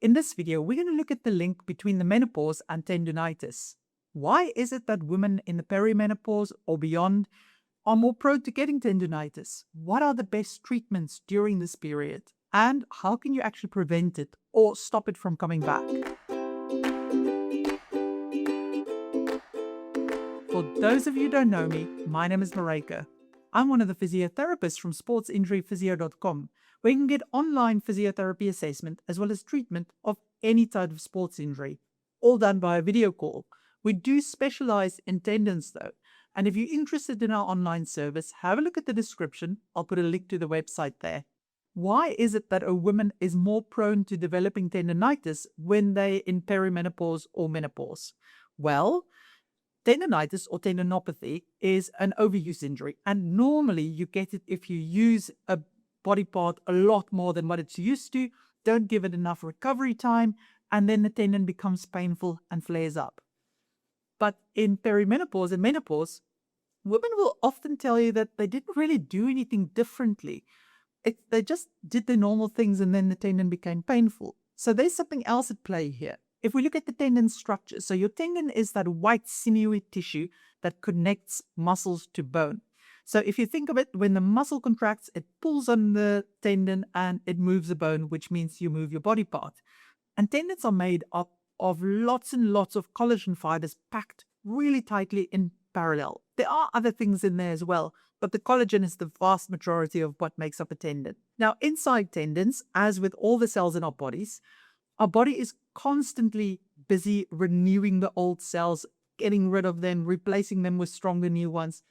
In this video, we're going to look at the link between the menopause and tendonitis. Why is it that women in the perimenopause or beyond are more prone to getting tendonitis? What are the best treatments during this period? And how can you actually prevent it or stop it from coming back? For those of you who don't know me, my name is Maryke. I'm one of the physiotherapists from sportsinjuryphysio.com, where you can get online physiotherapy assessment as well as treatment of any type of sports injury, all done by a video call. We do specialize in tendons though, and if you're interested in our online service, have a look at the description. I'll put a link to the website there. Why is it that a woman is more prone to developing tendonitis when they're in perimenopause or menopause? Well, tendonitis or tendinopathy is an overuse injury, and normally you get it if you use a body part a lot more than what it's used to, don't give it enough recovery time, and then the tendon becomes painful and flares up. But in perimenopause and menopause, women will often tell you that they didn't really do anything differently. They just did the normal things and then the tendon became painful. So there's something else at play here. If we look at the tendon structure, so your tendon is that white sinewy tissue that connects muscles to bone. So if you think of it, when the muscle contracts, it pulls on the tendon and it moves the bone, which means you move your body part. And tendons are made up of lots and lots of collagen fibers packed really tightly in parallel. There are other things in there as well, but the collagen is the vast majority of what makes up a tendon. Now, inside tendons, as with all the cells in our body is constantly busy renewing the old cells, getting rid of them, replacing them with stronger new ones.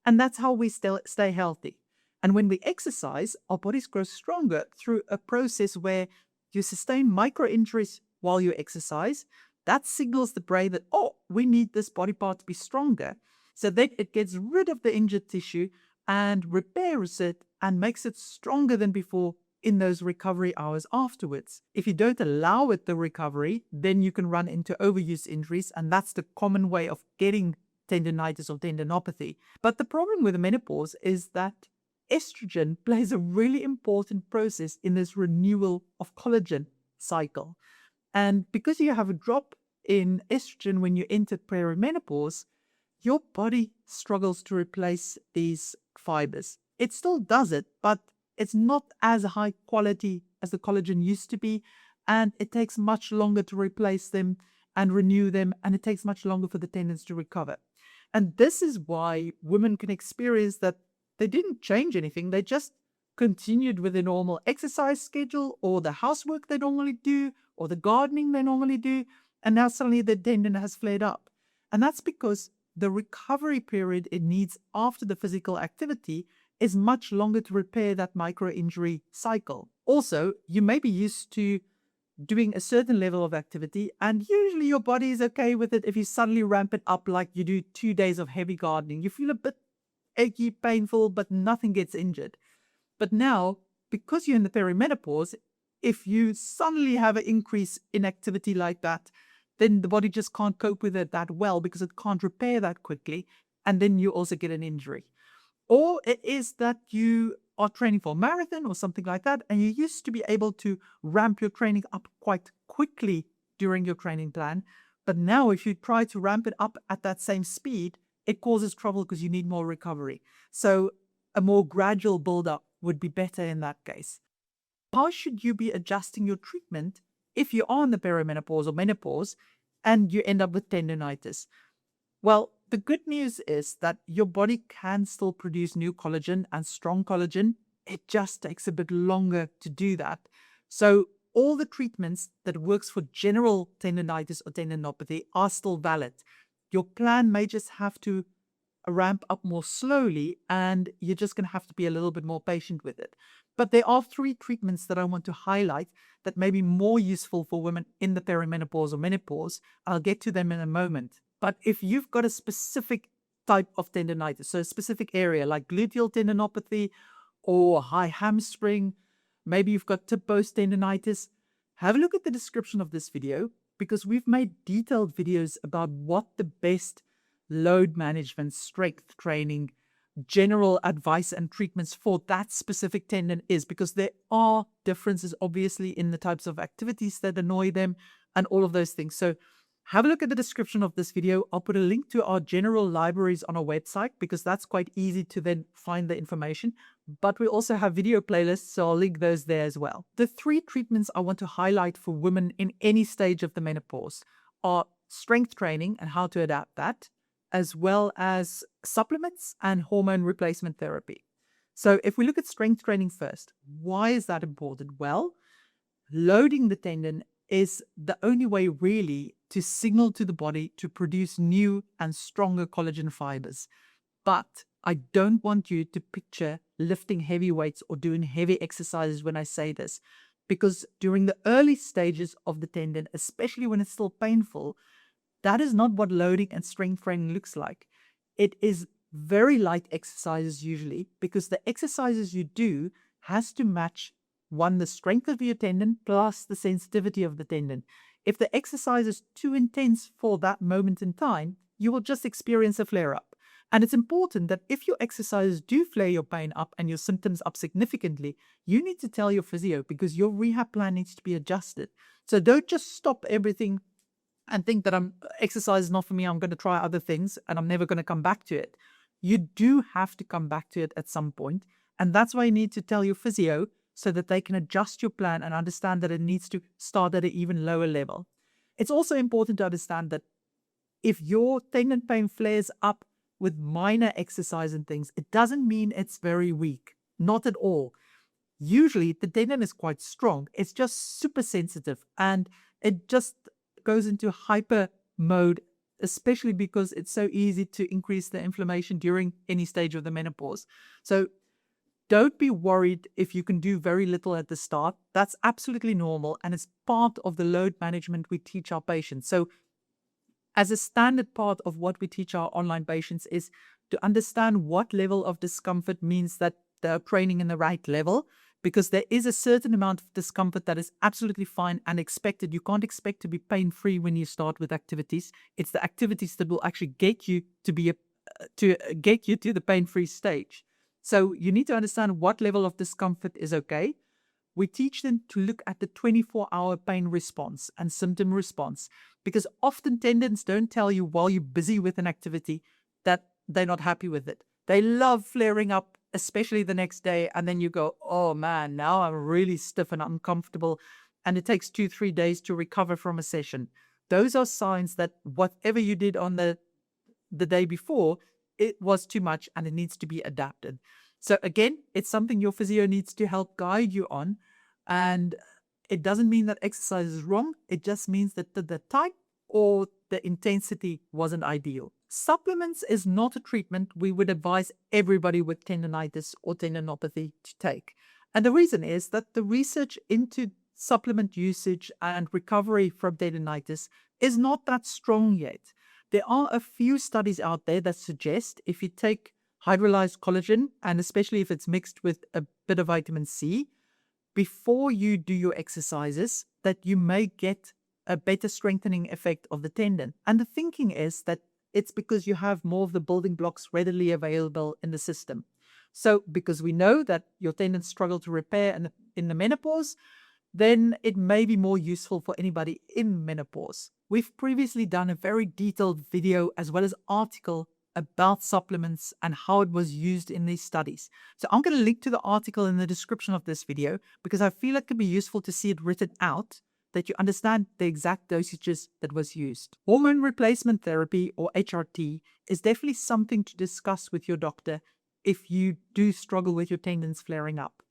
And that's how we stay healthy. And when we exercise, our bodies grow stronger through a process where you sustain micro injuries while you exercise. That signals the brain that, oh, we need this body part to be stronger. So then it gets rid of the injured tissue and repairs it and makes it stronger than before in those recovery hours afterwards. If you don't allow it the recovery, then you can run into overuse injuries, and that's the common way of getting tendonitis or tendinopathy. But the problem with the menopause is that estrogen plays a really important process in this renewal of collagen cycle. And because you have a drop in estrogen when you enter perimenopause, your body struggles to replace these fibers. It still does it, but it's not as high quality as the collagen used to be, and it takes much longer to replace them and renew them, and it takes much longer for the tendons to recover. And this is why women can experience that they didn't change anything. They just continued with their normal exercise schedule or the housework they normally do or the gardening they normally do, and now suddenly the tendon has flared up. And that's because the recovery period it needs after the physical activity is much longer to repair that micro-injury cycle. Also, you may be used to doing a certain level of activity, and usually your body is okay with it if you suddenly ramp it up like you do 2 days of heavy gardening. You feel a bit achy, painful, but nothing gets injured. But now, because you're in the perimenopause, if you suddenly have an increase in activity like that, then the body just can't cope with it that well because it can't repair that quickly, and then you also get an injury. Or it is that you are training for a marathon or something like that, and you used to be able to ramp your training up quite quickly during your training plan. But now if you try to ramp it up at that same speed, it causes trouble because you need more recovery. So a more gradual build-up would be better in that case. How should you be adjusting your treatment if you are in the perimenopause or menopause and you end up with tendonitis? Well, the good news is that your body can still produce new collagen and strong collagen. It just takes a bit longer to do that. So all the treatments that works for general tendonitis or tendinopathy are still valid. Your plan may just have to ramp up more slowly, and you're just going to have to be a little bit more patient with it. But there are 3 treatments that I want to highlight that may be more useful for women in the perimenopause or menopause. I'll get to them in a moment. But if you've got a specific type of tendonitis, so a specific area like gluteal tendinopathy or high hamstring, maybe you've got tib post tendonitis, have a look at the description of this video because we've made detailed videos about what the best load management, strength training, general advice and treatments for that specific tendon is, because there are differences obviously in the types of activities that annoy them and all of those things. So have a look at the description of this video. I'll put a link to our general libraries on our website because that's quite easy to then find the information. But we also have video playlists, so I'll link those there as well. The 3 treatments I want to highlight for women in any stage of the menopause are strength training and how to adapt that, as well as supplements and hormone replacement therapy. So if we look at strength training first, why is that important? Well, loading the tendon is the only way really to signal to the body to produce new and stronger collagen fibers. But I don't want you to picture lifting heavy weights or doing heavy exercises when I say this, because during the early stages of the tendon, especially when it's still painful, that is not what loading and strength training looks like. It is very light exercises usually, because the exercises you do has to match, one, the strength of your tendon plus the sensitivity of the tendon. If the exercise is too intense for that moment in time, you will just experience a flare-up. And it's important that if your exercises do flare your pain up and your symptoms up significantly, you need to tell your physio, because your rehab plan needs to be adjusted. So don't just stop everything and think that exercise is not for me, I'm going to try other things and I'm never going to come back to it. You do have to come back to it at some point. And that's why you need to tell your physio, so that they can adjust your plan and understand that it needs to start at an even lower level. It's also important to understand that if your tendon pain flares up with minor exercise and things, it doesn't mean it's very weak. Not at all. Usually the tendon is quite strong. It's just super sensitive and it just goes into hyper mode, especially because it's so easy to increase the inflammation during any stage of the menopause. So don't be worried if you can do very little at the start. That's absolutely normal, and it's part of the load management we teach our patients. So as a standard part of what we teach our online patients is to understand what level of discomfort means that they're training in the right level, because there is a certain amount of discomfort that is absolutely fine and expected. You can't expect to be pain-free when you start with activities. It's the activities that will actually get you to the pain-free stage. So you need to understand what level of discomfort is okay. We teach them to look at the 24-hour pain response and symptom response, because often tendons don't tell you while you're busy with an activity that they're not happy with it. They love flaring up, especially the next day, and then you go, oh man, now I'm really stiff and uncomfortable, and it takes 2-3 days to recover from a session. Those are signs that whatever you did on the day before, it was too much and it needs to be adapted. So again, it's something your physio needs to help guide you on. And it doesn't mean that exercise is wrong. It just means that the type or the intensity wasn't ideal. Supplements is not a treatment we would advise everybody with tendonitis or tendinopathy to take. And the reason is that the research into supplement usage and recovery from tendonitis is not that strong yet. There are a few studies out there that suggest if you take hydrolyzed collagen, and especially if it's mixed with a bit of vitamin C, before you do your exercises, that you may get a better strengthening effect of the tendon. And the thinking is that it's because you have more of the building blocks readily available in the system. So because we know that your tendons struggle to repair in the menopause, then it may be more useful for anybody in menopause. We've previously done a very detailed video as well as article about supplements and how it was used in these studies. So I'm going to link to the article in the description of this video because I feel it could be useful to see it written out, that you understand the exact dosages that was used. Hormone replacement therapy, or HRT, is definitely something to discuss with your doctor if you do struggle with your tendons flaring up.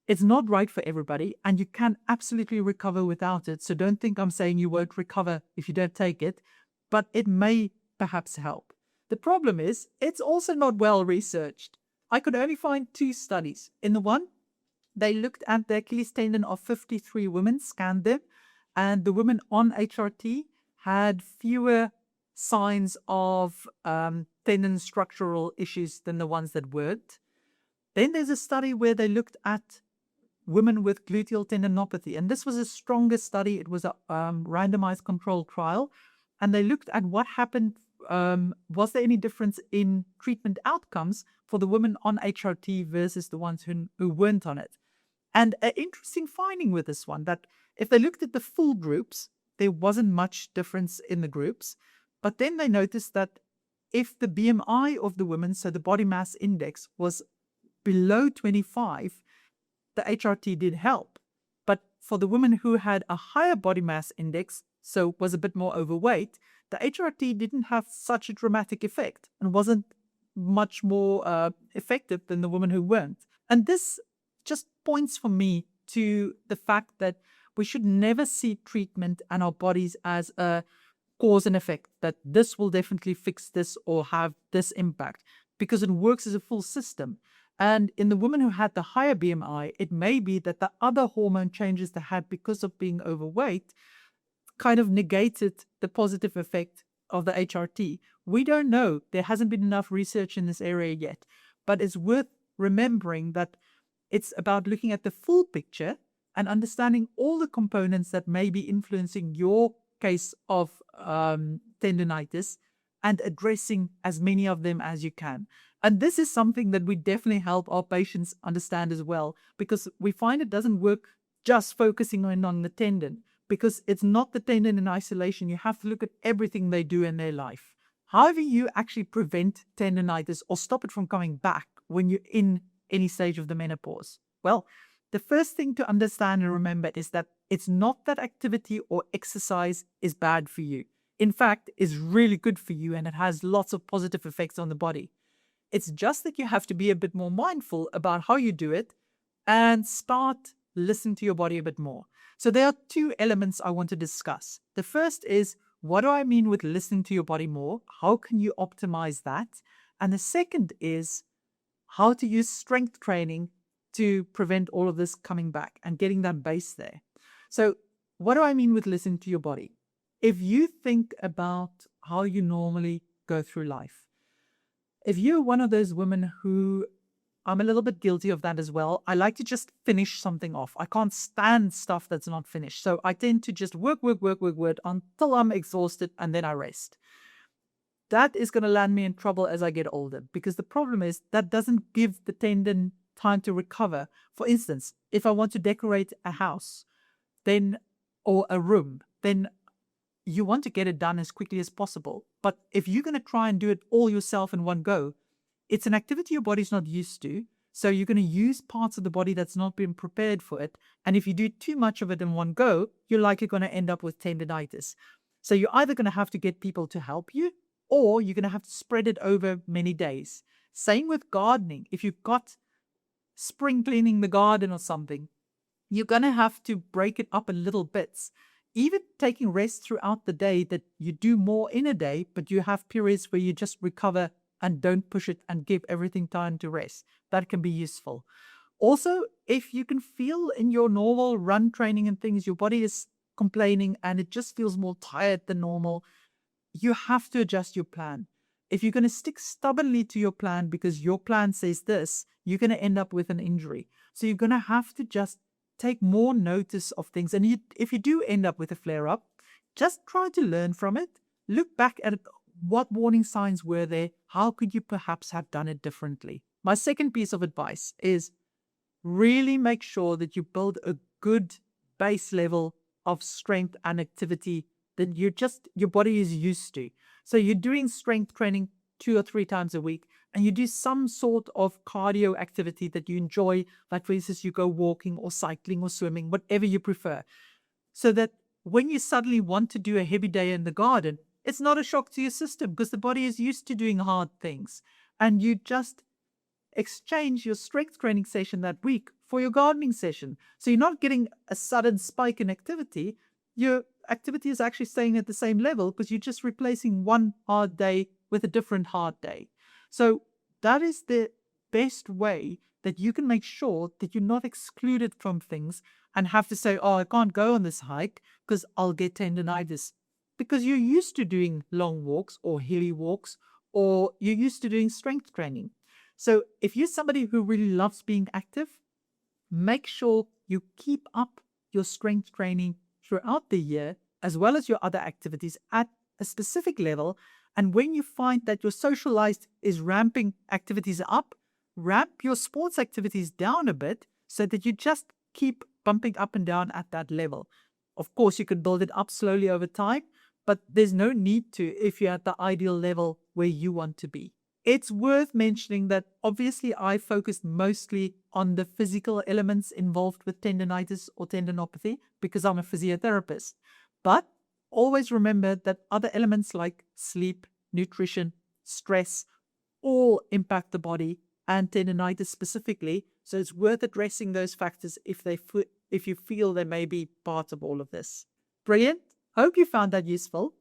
It's not right for everybody, and you can absolutely recover without it. So don't think I'm saying you won't recover if you don't take it, but it may perhaps help. The problem is, it's also not well researched. I could only find 2 studies. In the one, they looked at the Achilles tendon of 53 women, scanned them, and the women on HRT had fewer signs of tendon structural issues than the ones that weren't. Then there's a study where they looked at women with gluteal tendinopathy, and this was a stronger study. It was a randomized controlled trial, and they looked at what happened was there any difference in treatment outcomes for the women on HRT versus the ones who weren't on it? And an interesting finding with this one, that if they looked at the full groups, there wasn't much difference in the groups. But then they noticed that if the BMI of the women, so the body mass index, was below 25, the HRT did help. But for the women who had a higher body mass index, so was a bit more overweight, the HRT didn't have such a dramatic effect and wasn't much more effective than the women who weren't. And this just points for me to the fact that we should never see treatment and our bodies as a cause and effect, that this will definitely fix this or have this impact, because it works as a full system. And in the women who had the higher BMI, it may be that the other hormone changes they had because of being overweight kind of negated the positive effect of the HRT. We don't know. There hasn't been enough research in this area yet. But it's worth remembering that it's about looking at the full picture and understanding all the components that may be influencing your case of tendonitis and addressing as many of them as you can. And this is something that we definitely help our patients understand as well, because we find it doesn't work just focusing on the tendon, because it's not the tendon in isolation. You have to look at everything they do in their life. However, you actually prevent tendonitis or stop it from coming back when you're in any stage of the menopause. Well, the first thing to understand and remember is that it's not that activity or exercise is bad for you. In fact, it's really good for you and it has lots of positive effects on the body. It's just that you have to be a bit more mindful about how you do it and start listening to your body a bit more. So there are two elements I want to discuss. The first is, what do I mean with listening to your body more? How can you optimize that? And the second is how to use strength training to prevent all of this coming back and getting that base there. So what do I mean with listening to your body? If you think about how you normally go through life, if you're one of those women who, I'm a little bit guilty of that as well, I like to just finish something off. I can't stand stuff that's not finished. So I tend to just work until I'm exhausted and then I rest. That is going to land me in trouble as I get older, because the problem is that doesn't give the tendon time to recover. For instance, if I want to decorate a house, then, or a room, then you want to get it done as quickly as possible. But if you're going to try and do it all yourself in one go, it's an activity your body's not used to. So you're going to use parts of the body that's not been prepared for it. And if you do too much of it in one go, you're likely going to end up with tendonitis. So you're either going to have to get people to help you, or you're going to have to spread it over many days. Same with gardening. If you've got spring cleaning the garden or something, you're going to have to break it up in little bits. Even taking rest throughout the day, that you do more in a day, but you have periods where you just recover and don't push it and give everything time to rest. That can be useful. Also, if you can feel in your normal run training and things, your body is complaining and it just feels more tired than normal, you have to adjust your plan. If you're going to stick stubbornly to your plan because your plan says this, you're going to end up with an injury. So you're going to have to just take more notice of things. And if you do end up with a flare-up, just try to learn from it. Look back at what warning signs were there. How could you perhaps have done it differently? My second piece of advice is really make sure that you build a good base level of strength and activity that your body is used to. So you're doing strength training 2 or 3 times a week, and you do some sort of cardio activity that you enjoy, like for instance, you go walking or cycling or swimming, whatever you prefer, so that when you suddenly want to do a heavy day in the garden, it's not a shock to your system because the body is used to doing hard things. And you just exchange your strength training session that week for your gardening session. So you're not getting a sudden spike in activity. Your activity is actually staying at the same level because you're just replacing one hard day with a different hard day. So that is the best way that you can make sure that you're not excluded from things and have to say, oh, I can't go on this hike because I'll get tendonitis. Because you're used to doing long walks or hilly walks, or you're used to doing strength training. So if you're somebody who really loves being active, make sure you keep up your strength training throughout the year, as well as your other activities at a specific level. And when you find that your socialized is ramping activities up, ramp your sports activities down a bit so that you just keep bumping up and down at that level. Of course, you can build it up slowly over time, but there's no need to if you're at the ideal level where you want to be. It's worth mentioning that obviously I focused mostly on the physical elements involved with tendonitis or tendinopathy because I'm a physiotherapist. But always remember that other elements like sleep, nutrition, stress, all impact the body and tendonitis specifically. So it's worth addressing those factors if you feel they may be part of all of this. Brilliant. Hope you found that useful.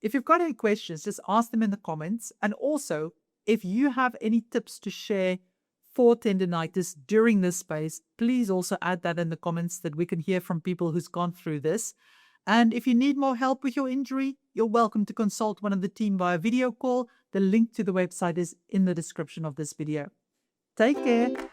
If you've got any questions, just ask them in the comments. And also, if you have any tips to share for tendonitis during this phase, please also add that in the comments that we can hear from people who's gone through this. And if you need more help with your injury, you're welcome to consult one of the team via video call. The link to the website is in the description of this video. Take care.